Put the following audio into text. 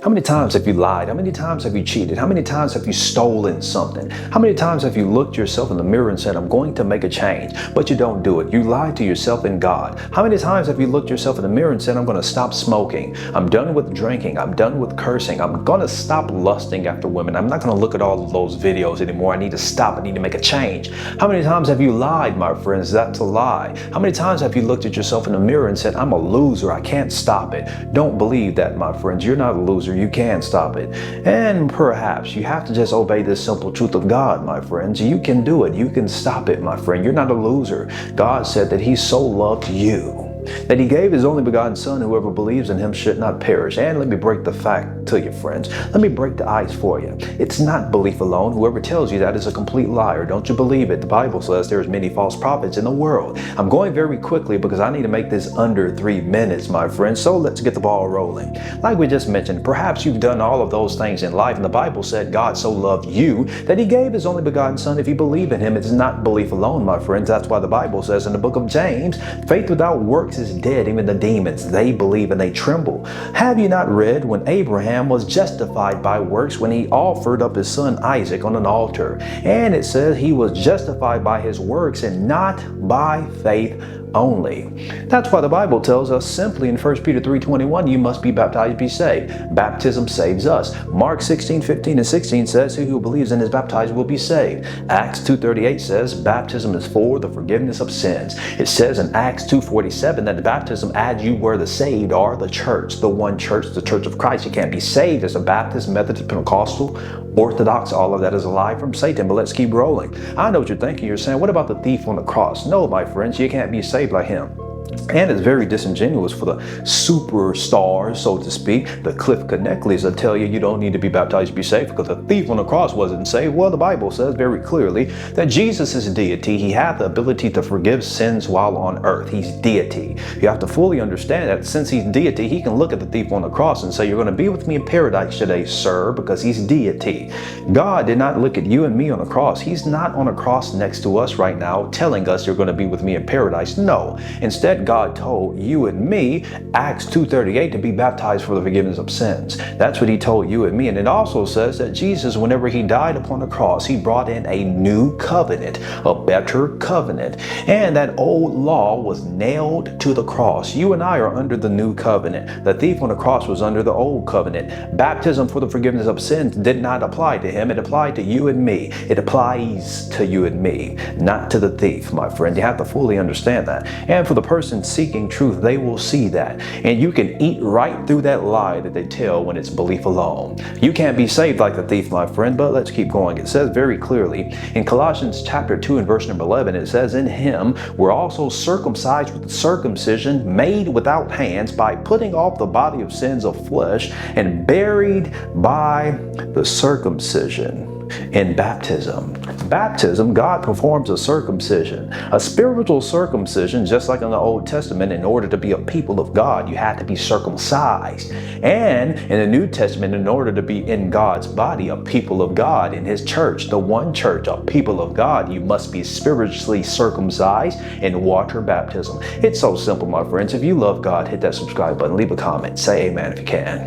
How many times have you lied? How many times have you cheated? How many times have you stolen something? How many times have you looked yourself in the mirror and said, I'm going to make a change, but you don't do it? You lied to yourself and God. How many times have you looked yourself in the mirror and said, I'm going to stop smoking. I'm done with drinking. I'm done with cursing. I'm going to stop lusting after women. I'm not going to look at all of those videos anymore. I need to stop. I need to make a change. How many times have you lied, my friends? That's a lie. How many times have you looked at yourself in the mirror and said, I'm a loser. I can't stop it. Don't believe that, my friends. You're not a loser. You can stop it. And perhaps you have to just obey this simple truth of God, my friends. You can do it. You can stop it, my friend. You're not a loser. God said that he so loved you that he gave his only begotten son. Whoever believes in him should not perish. And let me break the fact to you, friends. Let me break the ice for you. It's not belief alone. Whoever tells you that is a complete liar. Don't you believe it? The Bible says there's many false prophets in the world. I'm going very quickly because I need to make this under 3 minutes, my friends. So let's get the ball rolling. Like we just mentioned, perhaps you've done all of those things in life, and the Bible said God so loved you that he gave his only begotten son. If you believe in him, it's not belief alone, my friends. That's why the Bible says in the book of James, faith without works is dead. Even the demons, they believe and they tremble. Have you not read when Abraham was justified by works when he offered up his son Isaac on an altar? And it says he was justified by his works and not by faith only. That's why the Bible tells us simply in 1 Peter 3:21, you must be baptized to be saved. Baptism saves us. Mark 16:15 and 16 says, he who believes and is baptized will be saved. Acts 2:38 says, baptism is for the forgiveness of sins. It says in Acts 2:47 that the baptism adds you where the saved are, the church, the one church, the church of Christ. You can't be saved as a Baptist, Methodist, Pentecostal, Orthodox. All of that is a lie from Satan, but let's keep rolling. I know what you're thinking. You're saying, what about the thief on the cross? No, my friends, you can't be saved like him. And it's very disingenuous for the superstars, so to speak, the Cliff Connectleys that tell you you don't need to be baptized to be saved because the thief on the cross wasn't saved. Well, the Bible says very clearly that Jesus is deity. He had the ability to forgive sins while on earth. He's deity. You have to fully understand that since he's deity, he can look at the thief on the cross and say, you're going to be with me in paradise today, sir, because he's deity. God did not look at you and me on the cross. He's not on a cross next to us right now telling us you're going to be with me in paradise. No. Instead, God told you and me, Acts 2:38, to be baptized for the forgiveness of sins. That's what he told you and me. And it also says that Jesus, whenever he died upon the cross, he brought in a new covenant, a better covenant. And that old law was nailed to the cross. You and I are under the new covenant. The thief on the cross was under the old covenant. Baptism for the forgiveness of sins did not apply to him. It applied to you and me. It applies to you and me, not to the thief, my friend. You have to fully understand that. And for the person seeking truth, they will see that. And you can eat right through that lie that they tell when it's belief alone. You can't be saved like the thief, my friend, but let's keep going. It says very clearly in Colossians chapter 2 and verse number 11, it says, in him we're also circumcised with the circumcision made without hands by putting off the body of sins of flesh and buried by the circumcision. In baptism. Baptism, God performs a circumcision, a spiritual circumcision, just like in the Old Testament. In order to be a people of God, you had to be circumcised. And in the New Testament, in order to be in God's body, a people of God, in his church, the one church, a people of God, you must be spiritually circumcised in water baptism. It's so simple, my friends. If you love God, hit that subscribe button, leave a comment, say amen if you can.